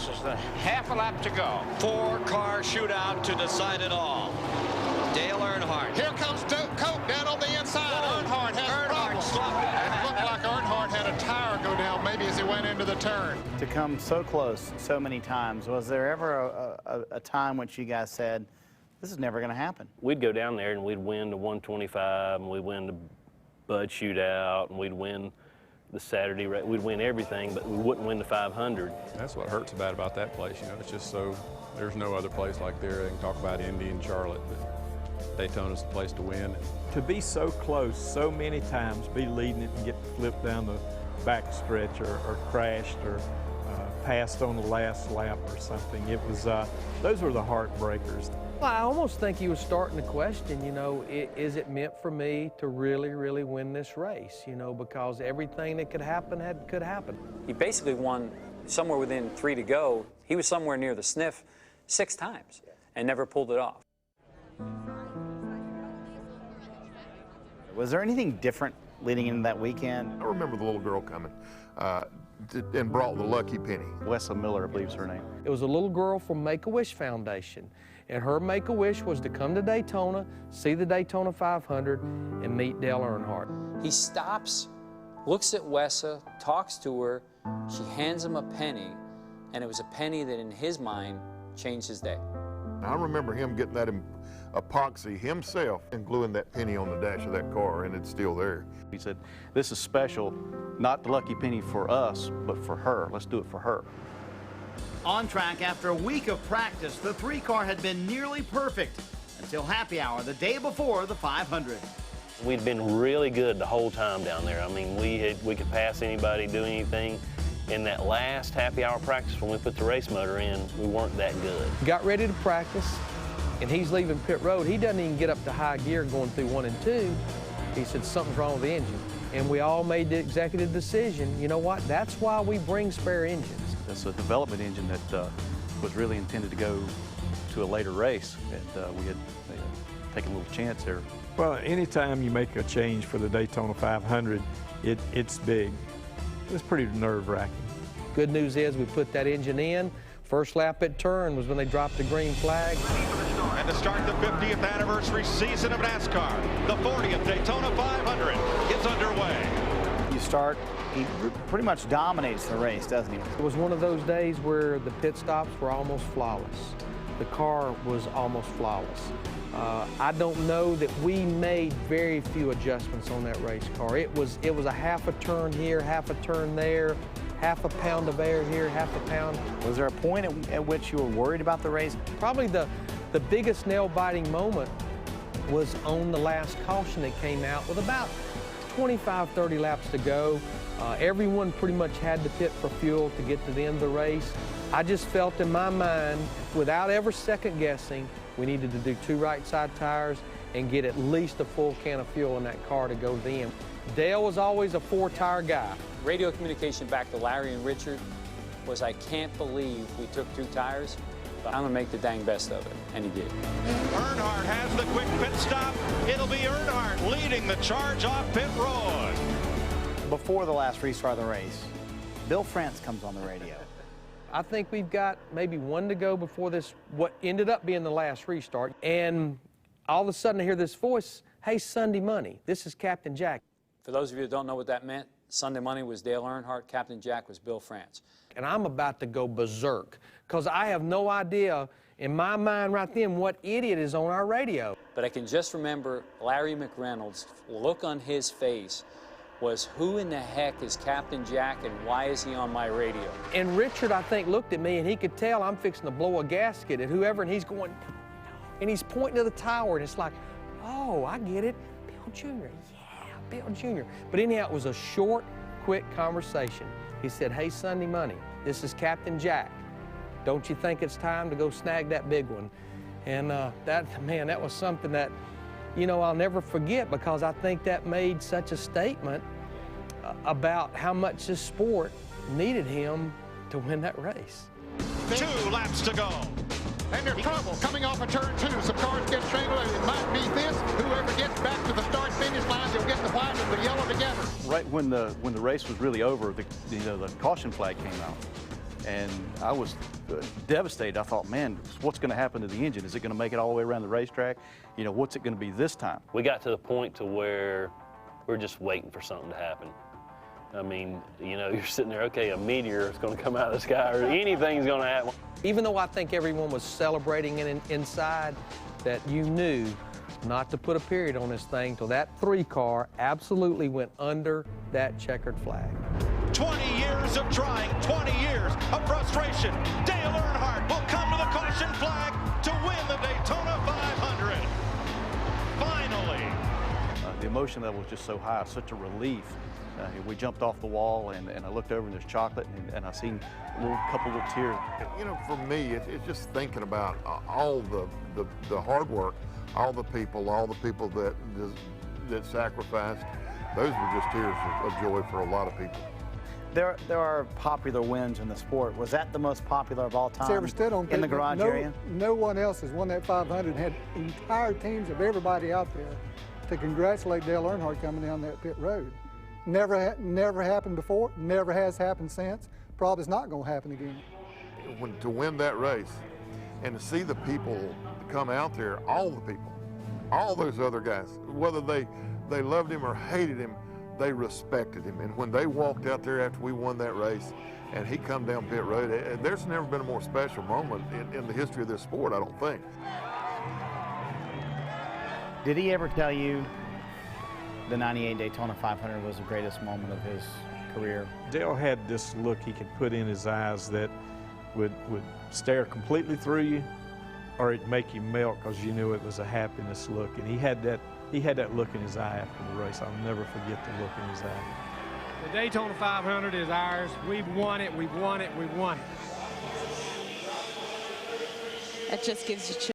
This is the half a lap to go. Four-car shootout to decide it all. Dale Earnhardt. Here comes Cope down on the inside. Earnhardt has problems. It looked like Earnhardt had a tire go down maybe as he went into the turn. To come so close so many times, was there ever a time which you guys said, this is never going to happen? We'd go down there and we'd win the 125, and we'd win the Bud shootout, and we'd win the Saturday race. We'd win everything, but we wouldn't win the 500. That's what hurts about that place. You know, it's just so, there's no other place like there. They can talk about Indy and Charlotte, but Daytona's the place to win. To be so close so many times, be leading it and get flipped down the back stretch or crashed or passed on the last lap or something. It was, those were the heartbreakers. Well, I almost think he was starting to question, you know, is it meant for me to really, really win this race? You know, because everything that could happen could happen. He basically won somewhere within 3 to go. He was somewhere near the sniff 6 times and never pulled it off. Was there anything different leading into that weekend? I remember the little girl coming and brought the lucky penny. Wesley Miller, I believe is her name. It was a little girl from Make-A-Wish Foundation, and her Make-A-Wish was to come to Daytona, see the Daytona 500, and meet Dale Earnhardt. He stops, looks at Wessa, talks to her, she hands him a penny, and it was a penny that in his mind changed his day. I remember him getting that epoxy himself and gluing that penny on the dash of that car, and it's still there. He said, this is special, not the lucky penny for us, but for her. Let's do it for her. On track, after a week of practice, the 3-car had been nearly perfect until happy hour the day before the 500. We'd been really good the whole time down there. I mean, we could pass anybody, do anything. In that last happy hour practice, when we put the race motor in, we weren't that good. Got ready to practice, and he's leaving pit road. He doesn't even get up to high gear going through 1 and 2. He said, something's wrong with the engine. And we all made the executive decision, you know what, that's why we bring spare engines. That's a development engine that was really intended to go to a later race, and we had taken a little chance there. Well, anytime you make a change for the Daytona 500, it's big. It was pretty nerve-wracking. Good news is we put that engine in. First lap at turn was when they dropped the green flag. And to start the 50th anniversary season of NASCAR, the 40th Daytona 500 is underway. You start, he pretty much dominates the race, doesn't he? It was one of those days where the pit stops were almost flawless. The car was almost flawless. I don't know that we made very few adjustments on that race car. It was a half a turn here, half a turn there, half a pound of air here, half a pound. Was there a point at which you were worried about the race? Probably the biggest nail-biting moment was on the last caution that came out with about 25, 30 laps to go. Everyone pretty much had to pit for fuel to get to the end of the race. I just felt in my mind, without ever second guessing, we needed to do 2 right side tires and get at least a full can of fuel in that car to go to the end. Dale was always a 4-tire guy. Radio communication back to Larry and Richard was, I can't believe we took 2 tires, but I'm gonna make the dang best of it, and he did. Earnhardt has the quick pit stop. It'll be Earnhardt leading the charge off pit road. Before the last restart of the race, Bill France comes on the radio. I think we've got maybe 1 to go before this, what ended up being the last restart. And all of a sudden I hear this voice, hey, Sunday Money, this is Captain Jack. For those of you that don't know what that meant, Sunday Money was Dale Earnhardt, Captain Jack was Bill France. And I'm about to go berserk, because I have no idea in my mind right then what idiot is on our radio. But I can just remember Larry McReynolds' look on his face was, who in the heck is Captain Jack and why is he on my radio? And Richard, I think, looked at me and he could tell I'm fixing to blow a gasket at whoever, and he's going, and he's pointing to the tower, and it's like, oh, I get it, Bill Jr., yeah, Bill Jr. But anyhow, it was a short, quick conversation. He said, hey, Sunday Money, this is Captain Jack. Don't you think it's time to go snag that big one? And that was something that, you know, I'll never forget, because I think that made such a statement about how much this sport needed him to win that race. 2 laps to go. And there's trouble coming off of turn 2. Some cars get strangled. It might be this. Whoever gets back to the start-finish line, they'll get the white and the yellow together. Right when the race was really over, the caution flag came out. And I was devastated. I thought, man, what's going to happen to the engine? Is it going to make it all the way around the racetrack? You know, what's it going to be this time? We got to the point to where we're just waiting for something to happen. I mean, you know, you're sitting there, okay, a meteor is going to come out of the sky or anything's going to happen. Even though I think everyone was celebrating inside, that you knew not to put a period on this thing till that 3 car absolutely went under that checkered flag. 20 years of trying, 20 years of frustration. Dale Earnhardt will come to the caution flag to win the Daytona 500. Finally. The emotion level was just so high, such a relief. We jumped off the wall, and I looked over, and there's chocolate, and I seen a couple little tears. You know, for me, it's just thinking about all the hard work, all the people that sacrificed. Those were just tears of joy for a lot of people. There are popular wins in the sport. Was that the most popular of all time ever stood on in the garage area? No one else has won that 500 and had entire teams of everybody out there to congratulate Dale Earnhardt coming down that pit road. Never happened before, never has happened since, probably is not going to happen again. To win that race and to see the people come out there, all the people, all those other guys, whether they loved him or hated him, they respected him. And when they walked out there after we won that race and he come down pit road, there's never been a more special moment in the history of this sport, I don't think. Did he ever tell you the '98 Daytona 500 was the greatest moment of his career? Dale had this look he could put in his eyes that would stare completely through you, or it'd make you melt because you knew it was a happiness look. And he had that look in his eye after the race. I'll never forget the look in his eye. The Daytona 500 is ours. We've won it, we've won it, we've won it. That just gives you